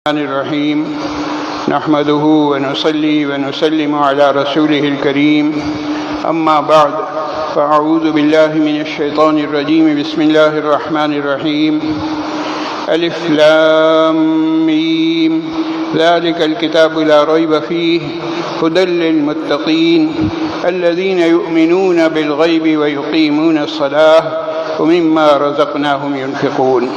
الرحیم نحمده ونصلی ونسلم علی رسوله الکریم اما بعد فاعوذ باللہ من الشیطان الرجیم بسم اللہ الرحمن الرحیم الف لام میم ذلك الكتاب لا ريب فيه هدى للمتقين الذين يؤمنون بالغيب ويقيمون الصلاة ومما رزقناهم ينفقون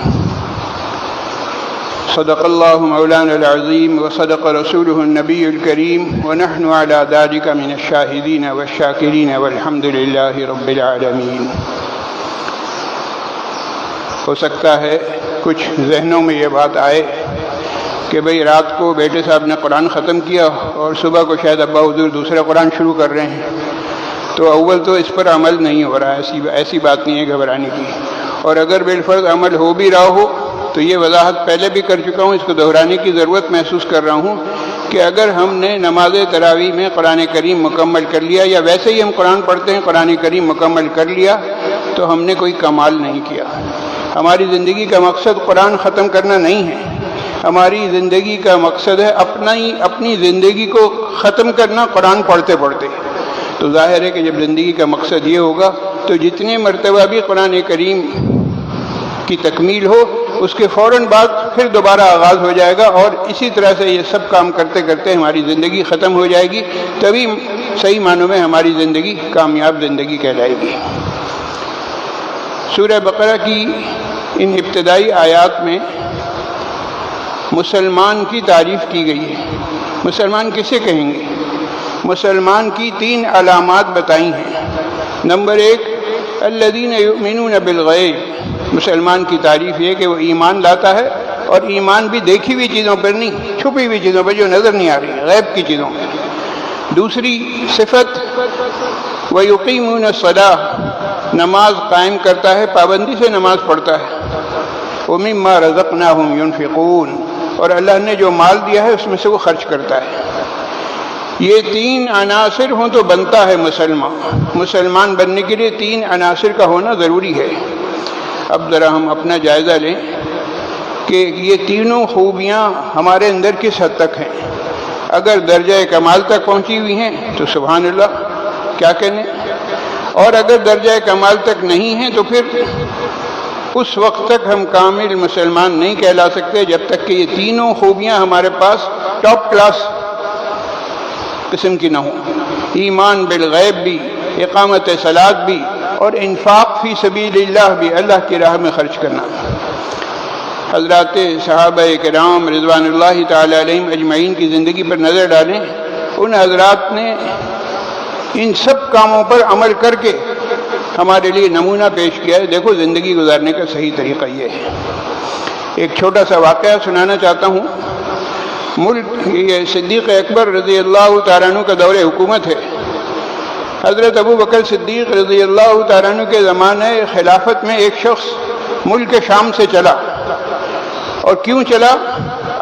صدق الله مولانا العظيم وصدق رسوله النبي الكريم ونحن على ذلك من الشاهدين والشاكرين والحمد لله رب العالمين۔ ہو سکتا ہے کچھ ذہنوں میں یہ بات آئے کہ بھئی رات کو بیٹے صاحب نے قرآن ختم کیا اور صبح کو شاید ابا حضور دوسرا قرآن شروع کر رہے ہیں، تو اول تو اس پر عمل نہیں ہو رہا ہے، ایسی بات نہیں ہے گھبرانے کی، اور اگر بالفرض عمل ہو بھی رہا ہو تو یہ وضاحت پہلے بھی کر چکا ہوں، اس کو دہرانے کی ضرورت محسوس کر رہا ہوں کہ اگر ہم نے نماز تراویح میں قرآن کریم مکمل کر لیا یا ویسے ہی ہم قرآن پڑھتے ہیں قرآن کریم مکمل کر لیا تو ہم نے کوئی کمال نہیں کیا۔ ہماری زندگی کا مقصد قرآن ختم کرنا نہیں ہے، ہماری زندگی کا مقصد ہے اپنی زندگی کو ختم کرنا قرآن پڑھتے پڑھتے۔ تو ظاہر ہے کہ جب زندگی کا مقصد یہ ہوگا تو جتنے مرتبہ بھی قرآن کریم کی تکمیل ہو اس کے فوراً بعد پھر دوبارہ آغاز ہو جائے گا، اور اسی طرح سے یہ سب کام کرتے کرتے ہماری زندگی ختم ہو جائے گی، تبھی صحیح معنوں میں ہماری زندگی کامیاب زندگی کہلائے گی۔ سورہ بقرہ کی ان ابتدائی آیات میں مسلمان کی تعریف کی گئی ہے۔ مسلمان کسے کہیں گے؟ مسلمان کی 3 علامات بتائی ہیں۔ نمبر 1 الذین یؤمنون بالغیب، مسلمان کی تعریف یہ کہ وہ ایمان لاتا ہے، اور ایمان بھی دیکھی ہوئی چیزوں پر نہیں، چھپی ہوئی چیزوں پر جو نظر نہیں آ رہی، غیب کی چیزوں پر۔ دوسری صفت وَيُقِيمُونَ الصَّلَاةَ، نماز قائم کرتا ہے، پابندی سے نماز پڑھتا ہے۔ وَمِمَّا رَزَقْنَاهُمْ يُنْفِقُونَ، اور اللہ نے جو مال دیا ہے اس میں سے وہ خرچ کرتا ہے۔ یہ 3 عناصر ہوں تو بنتا ہے مسلمان بننے کے لیے 3 عناصر کا ہونا ضروری ہے۔ اب ذرا ہم اپنا جائزہ لیں کہ یہ تینوں خوبیاں ہمارے اندر کس حد تک ہیں۔ اگر درجہ کمال تک پہنچی ہوئی ہیں تو سبحان اللہ، کیا کہنے، اور اگر درجہ کمال تک نہیں ہیں تو پھر اس وقت تک ہم کامل مسلمان نہیں کہلا سکتے جب تک کہ یہ تینوں خوبیاں ہمارے پاس ٹاپ کلاس قسم کی نہ ہوں۔ ایمان بالغیب بھی، اقامت صلاۃ بھی، اور انفاق فی سبیل اللہ بھی، اللہ کی راہ میں خرچ کرنا۔ حضرات صحابہ کرام رضوان اللہ تعالی علیہم اجمعین کی زندگی پر نظر ڈالیں، ان حضرات نے ان سب کاموں پر عمل کر کے ہمارے لیے نمونہ پیش کیا ہے۔ دیکھو زندگی گزارنے کا صحیح طریقہ یہ ہے۔ ایک چھوٹا سا واقعہ سنانا چاہتا ہوں۔ یہ صدیق اکبر رضی اللہ تعالیٰ عنہ کا دور حکومت ہے۔ حضرت ابو بکر صدیق رضی اللہ تعالیٰ عنہ کے زمانے خلافت میں ایک شخص ملک شام سے چلا، اور کیوں چلا؟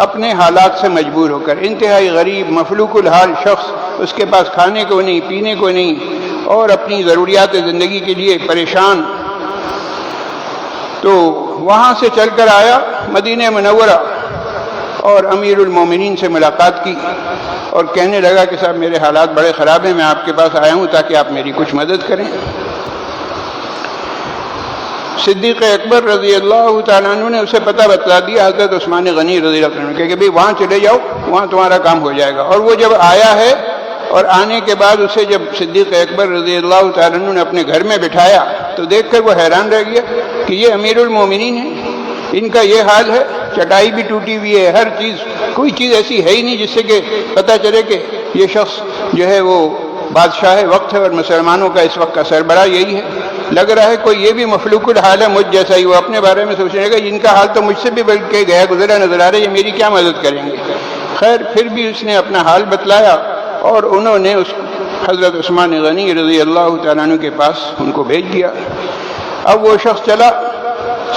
اپنے حالات سے مجبور ہو کر، انتہائی غریب مفلوق الحال شخص، اس کے پاس کھانے کو نہیں، پینے کو نہیں، اور اپنی ضروریات زندگی کے لیے پریشان۔ تو وہاں سے چل کر آیا مدینہ منورہ، اور امیر المومنین سے ملاقات کی اور کہنے لگا کہ صاحب میرے حالات بڑے خراب ہیں، میں آپ کے پاس آیا ہوں تاکہ آپ میری کچھ مدد کریں۔ صدیق اکبر رضی اللہ تعالیٰ عنہ نے اسے پتہ بتلا دیا حضرت عثمان غنی رضی اللہ عنہ کہ بھئی وہاں چلے جاؤ، وہاں تمہارا کام ہو جائے گا۔ اور وہ جب آیا ہے اور آنے کے بعد اسے جب صدیق اکبر رضی اللہ تعالیٰ عنہ نے اپنے گھر میں بٹھایا تو دیکھ کر وہ حیران رہ گیا کہ یہ امیر المومنین ہیں، ان کا یہ حال ہے، چٹائی بھی ٹوٹی ہوئی ہے، ہر چیز، کوئی چیز ایسی ہے ہی نہیں جس سے کہ پتہ چلے کہ یہ شخص جو ہے وہ بادشاہ وقت ہے اور مسلمانوں کا اس وقت کا سربراہ یہی ہے۔ لگ رہا ہے کوئی یہ بھی مفلوق الحال ہے مجھ جیسا ہی، وہ اپنے بارے میں سوچنے گا ان کا حال تو مجھ سے بھی بلکہ گیا گزرا نظر آ رہا ہے، یہ میری کیا مدد کریں گے۔ خیر پھر بھی اس نے اپنا حال بتلایا، اور انہوں نے اس حضرت عثمان غنی رضی اللہ تعالیٰ عنہ کے پاس ان کو بھیج دیا۔ اب وہ شخص چلا،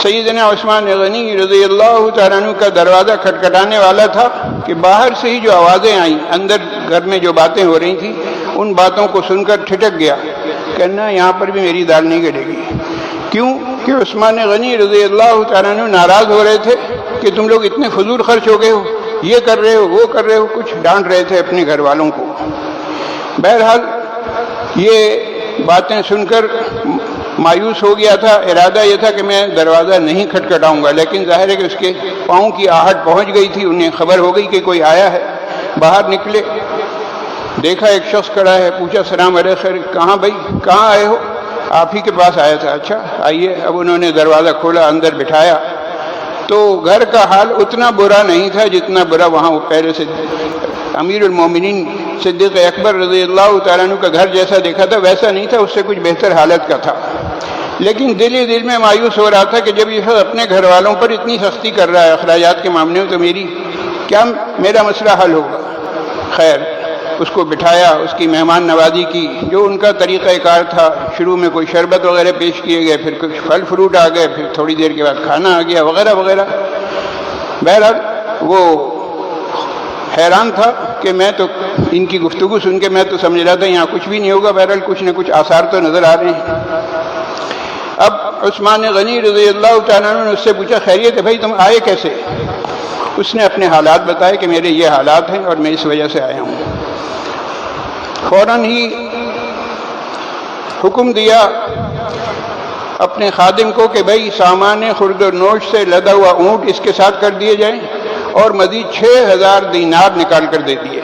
سیدنا عثمان غنی رضی اللہ تعالیٰ عنہ کا دروازہ کھٹکھٹانے والا تھا کہ باہر سے ہی جو آوازیں آئیں، اندر گھر میں جو باتیں ہو رہی تھیں ان باتوں کو سن کر ٹھٹک گیا، کہنا یہاں پر بھی میری دال نہیں گلے گی۔ کیوں کہ عثمان غنی رضی اللہ تعالیٰ عنہ ناراض ہو رہے تھے کہ تم لوگ اتنے فضول خرچ ہو گئے ہو، یہ کر رہے ہو وہ کر رہے ہو، کچھ ڈانٹ رہے تھے اپنے گھر والوں کو۔ بہرحال یہ باتیں سن کر مایوس ہو گیا تھا، ارادہ یہ تھا کہ میں دروازہ نہیں کھٹکھٹاؤں گا، لیکن ظاہر ہے کہ اس کے پاؤں کی آہٹ پہنچ گئی تھی، انہیں خبر ہو گئی کہ کوئی آیا ہے۔ باہر نکلے، دیکھا ایک شخص کھڑا ہے، پوچھا سلام علیکم، کہاں بھائی کہاں آئے ہو؟ آپ ہی کے پاس آیا تھا۔ اچھا آئیے۔ اب انہوں نے دروازہ کھولا، اندر بٹھایا تو گھر کا حال اتنا برا نہیں تھا جتنا برا وہاں وہ پہلے سے امیر المومنین صدیق اکبر رضی اللہ تعالیٰ عنہ کا گھر جیسا دیکھا تھا ویسا نہیں تھا، اس سے کچھ بہتر حالت کا تھا۔ لیکن دل ہی دل میں مایوس ہو رہا تھا کہ جب یہ اپنے گھر والوں پر اتنی سختی کر رہا ہے اخراجات کے معاملے میں، تو میرا مسئلہ حل ہوگا۔ خیر اس کو بٹھایا، اس کی مہمان نوازی کی جو ان کا طریقہ کار تھا۔ شروع میں کوئی شربت وغیرہ پیش کیے گئے، پھر کچھ پھل فروٹ آ گئے، پھر تھوڑی دیر کے بعد کھانا آ گیا وغیرہ وغیرہ۔ بہرحال وہ حیران تھا کہ میں تو ان کی گفتگو سن کے میں تو سمجھ رہا تھا یہاں کچھ بھی نہیں ہوگا، بہرحال کچھ نہ کچھ آثار تو نظر آ رہے ہیں۔ اب عثمان غنی رضی اللہ تعالیٰ عنہ نے اس سے پوچھا خیریت ہے بھائی تم آئے کیسے؟ اس نے اپنے حالات بتائے کہ میرے یہ حالات ہیں اور میں اس وجہ سے آیا ہوں۔ فوراً ہی حکم دیا اپنے خادم کو کہ بھائی سامان خرد و نوش سے لدا ہوا اونٹ اس کے ساتھ کر دیے جائیں اور مزید 6000 دینار نکال کر دے دیے۔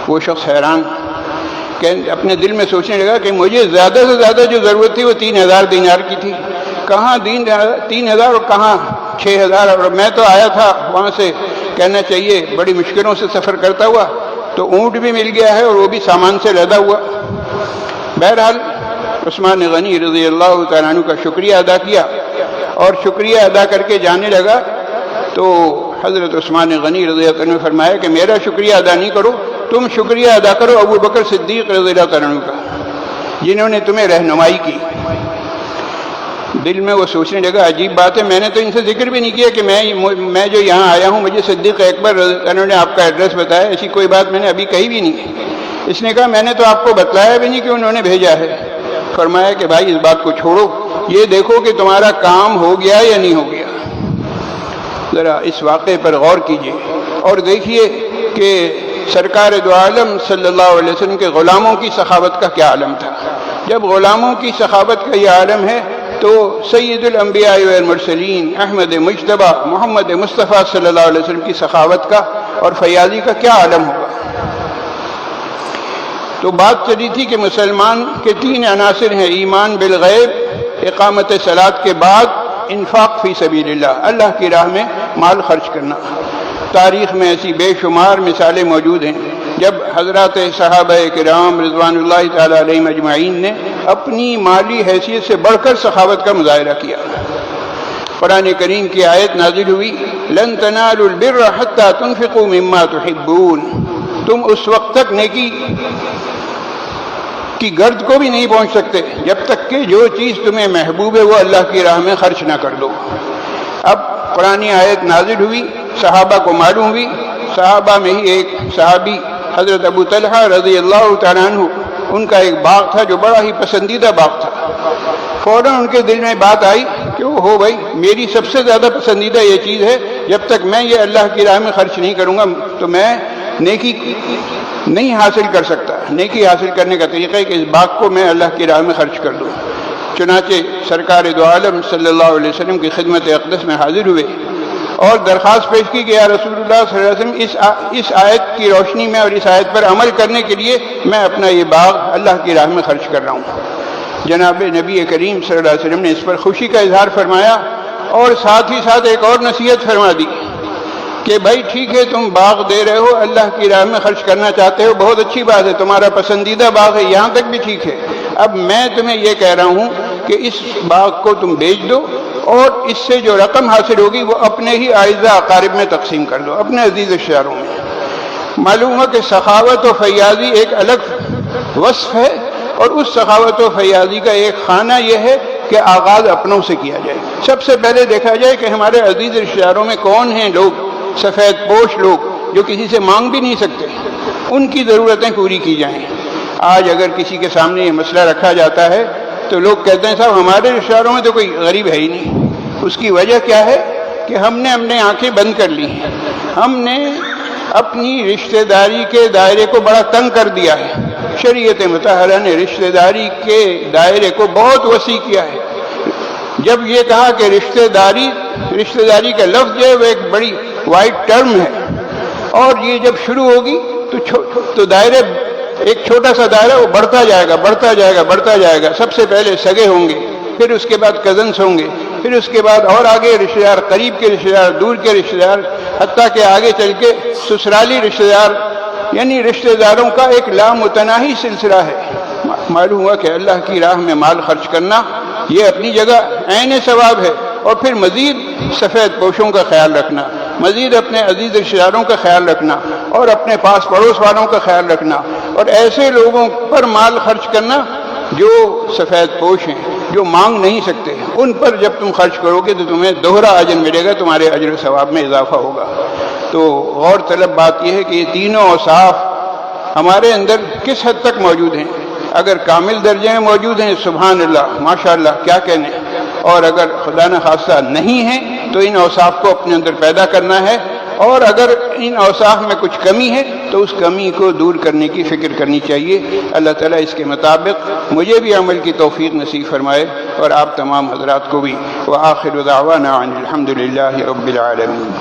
وہ شخص حیران کہ اپنے دل میں سوچنے لگا کہ مجھے زیادہ سے زیادہ جو ضرورت تھی وہ 3000 دینار کی تھی، کہاں 3000 اور کہاں 6000، اور میں تو آیا تھا وہاں سے کہنا چاہیے بڑی مشکلوں سے سفر کرتا ہوا، تو اونٹ بھی مل گیا ہے اور وہ بھی سامان سے لدا ہوا۔ بہرحال عثمان غنی رضی اللہ تعالیٰ عنہ کا شکریہ ادا کیا، اور شکریہ ادا کر کے جانے لگا تو حضرت عثمان غنی رضی اللہ عنہ نے فرمایا کہ میرا شکریہ ادا نہیں کرو، تم شکریہ ادا کرو ابو بکر صدیق رضی اللہ عنہ کا، جنہوں نے تمہیں رہنمائی کی۔ دل میں وہ سوچنے لگا عجیب بات ہے، میں نے تو ان سے ذکر بھی نہیں کیا کہ میں جو یہاں آیا ہوں مجھے صدیق اکبر رضی اللہ عنہ نے آپ کا ایڈریس بتایا، ایسی کوئی بات میں نے ابھی کہی بھی نہیں۔ اس نے کہا میں نے تو آپ کو بتلایا بھی نہیں کہ انہوں نے بھیجا ہے۔ فرمایا کہ بھائی اس بات کو چھوڑو، یہ دیکھو کہ تمہارا کام ہو گیا یا نہیں ہو گیا۔ ذرا اس واقعے پر غور کیجیے اور دیکھیے کہ سرکار دو عالم صلی اللہ علیہ وسلم کے غلاموں کی سخاوت کا کیا عالم تھا۔ جب غلاموں کی سخاوت کا یہ عالم ہے تو سید الانبیاء والمرسلین احمد مجتبی محمد مصطفیٰ صلی اللہ علیہ وسلم کی سخاوت کا اور فیاضی کا کیا عالم ہوگا۔ تو بات چلی تھی کہ مسلمان کے 3 عناصر ہیں، ایمان بالغیب، اقامت صلاۃ کے بعد انفاق فی سبیل اللہ، اللہ کی راہ میں مال خرچ کرنا۔ تاریخ میں ایسی بے شمار مثالیں موجود ہیں جب حضرات صحابہ کرام رضوان اللہ تعالی علیہم اجمعین نے اپنی مالی حیثیت سے بڑھ کر سخاوت کا مظاہرہ کیا۔ قرآن کریم کی آیت نازل ہوئی لن تنالوا البر حتى تنفقوا مما تحبون، تم اس وقت تک نیکی کی گرد کو بھی نہیں پہنچ سکتے جب تک کہ جو چیز تمہیں محبوب ہے وہ اللہ کی راہ میں خرچ نہ کر دو۔ اب قرآن آیت نازل ہوئی، صحابہ کو معلوم ہوئی، صحابہ میں ہی ایک صحابی حضرت ابو طلحہ رضی اللہ تعالیٰ عنہ، ان کا ایک باغ تھا جو بڑا ہی پسندیدہ باغ تھا۔ فوراً ان کے دل میں بات آئی کہ ہو بھائی میری سب سے زیادہ پسندیدہ یہ چیز ہے، جب تک میں یہ اللہ کی راہ میں خرچ نہیں کروں گا تو میں نیکی نہیں حاصل کر سکتا۔ نیکی حاصل کرنے کا طریقہ ہے کہ اس باغ کو میں اللہ کی راہ میں خرچ کر دوں۔ چنانچہ سرکار دو عالم صلی اللہ علیہ وسلم کی خدمت اقدس میں حاضر ہوئے اور درخواست پیش کی کہ یا رسول اللہ صلی اللہ علیہ وسلم اس آیت کی روشنی میں اور اس آیت پر عمل کرنے کے لیے میں اپنا یہ باغ اللہ کی راہ میں خرچ کر رہا ہوں۔ جناب نبی کریم صلی اللہ علیہ وسلم نے اس پر خوشی کا اظہار فرمایا اور ساتھ ہی ساتھ ایک اور نصیحت فرما دی کہ بھائی ٹھیک ہے تم باغ دے رہے ہو، اللہ کی راہ میں خرچ کرنا چاہتے ہو، بہت اچھی بات ہے، تمہارا پسندیدہ باغ ہے، یہاں تک بھی ٹھیک ہے۔ اب میں تمہیں یہ کہہ رہا ہوں کہ اس باغ کو تم بیچ دو اور اس سے جو رقم حاصل ہوگی وہ اپنے ہی اعزاء اقارب میں تقسیم کر دو، اپنے عزیز رشتےداروں میں۔ معلوم ہے کہ سخاوت و فیاضی ایک الگ وصف ہے، اور اس سخاوت و فیاضی کا ایک خانہ یہ ہے کہ آغاز اپنوں سے کیا جائے۔ سب سے پہلے دیکھا جائے کہ ہمارے عزیز رشتےداروں میں کون ہیں لوگ، سفید پوش لوگ جو کسی سے مانگ بھی نہیں سکتے، ان کی ضرورتیں پوری کی جائیں۔ آج اگر کسی کے سامنے یہ مسئلہ رکھا جاتا ہے تو لوگ کہتے ہیں صاحب ہمارے رشتہ داروں میں تو کوئی غریب ہے ہی نہیں۔ اس کی وجہ کیا ہے کہ ہم نے اپنے آنکھیں بند کر لی ہیں، ہم نے اپنی رشتہ داری کے دائرے کو بڑا تنگ کر دیا ہے۔ شریعت مطہرہ نے رشتہ داری کے دائرے کو بہت وسیع کیا ہے۔ جب یہ کہا کہ رشتہ داری کا لفظ جو ہے وہ ایک بڑی وائڈ ٹرم ہے، اور یہ جب شروع ہوگی تو دائرے، ایک چھوٹا سا دائرہ وہ بڑھتا جائے گا۔ سب سے پہلے سگے ہوں گے، پھر اس کے بعد کزنس ہوں گے، پھر اس کے بعد اور آگے رشتہ دار، قریب کے رشتہ دار، دور کے رشتہ دار، حتیٰ کہ آگے چل کے سسرالی رشتہ دار، یعنی رشتہ داروں کا ایک لامتناہی سلسلہ ہے۔ معلوم ہوا کہ اللہ کی راہ میں مال خرچ کرنا یہ اپنی جگہ عین ثواب ہے، اور پھر مزید سفید پوشوں کا خیال رکھنا، مزید اپنے عزیز رشتہ داروں کا خیال رکھنا، اور اپنے پاس پڑوس والوں کا خیال رکھنا، اور ایسے لوگوں پر مال خرچ کرنا جو سفید پوش ہیں، جو مانگ نہیں سکتے، ان پر جب تم خرچ کرو گے تو تمہیں دوہرا اجر ملے گا، تمہارے اجر و ثواب میں اضافہ ہوگا۔ تو غور طلب بات یہ ہے کہ یہ تینوں اوصاف ہمارے اندر کس حد تک موجود ہیں۔ اگر کامل درجے میں موجود ہیں، سبحان اللہ، ماشاء اللہ، کیا کہنے، اور اگر خدا نخواستہ نہیں ہیں تو ان اوصاف کو اپنے اندر پیدا کرنا ہے، اور اگر ان اوصاف میں کچھ کمی ہے تو اس کمی کو دور کرنے کی فکر کرنی چاہیے۔ اللہ تعالیٰ اس کے مطابق مجھے بھی عمل کی توفیق نصیب فرمائے، اور آپ تمام حضرات کو بھی۔ وآخر دعوانا ان الحمد للہ رب العالمین۔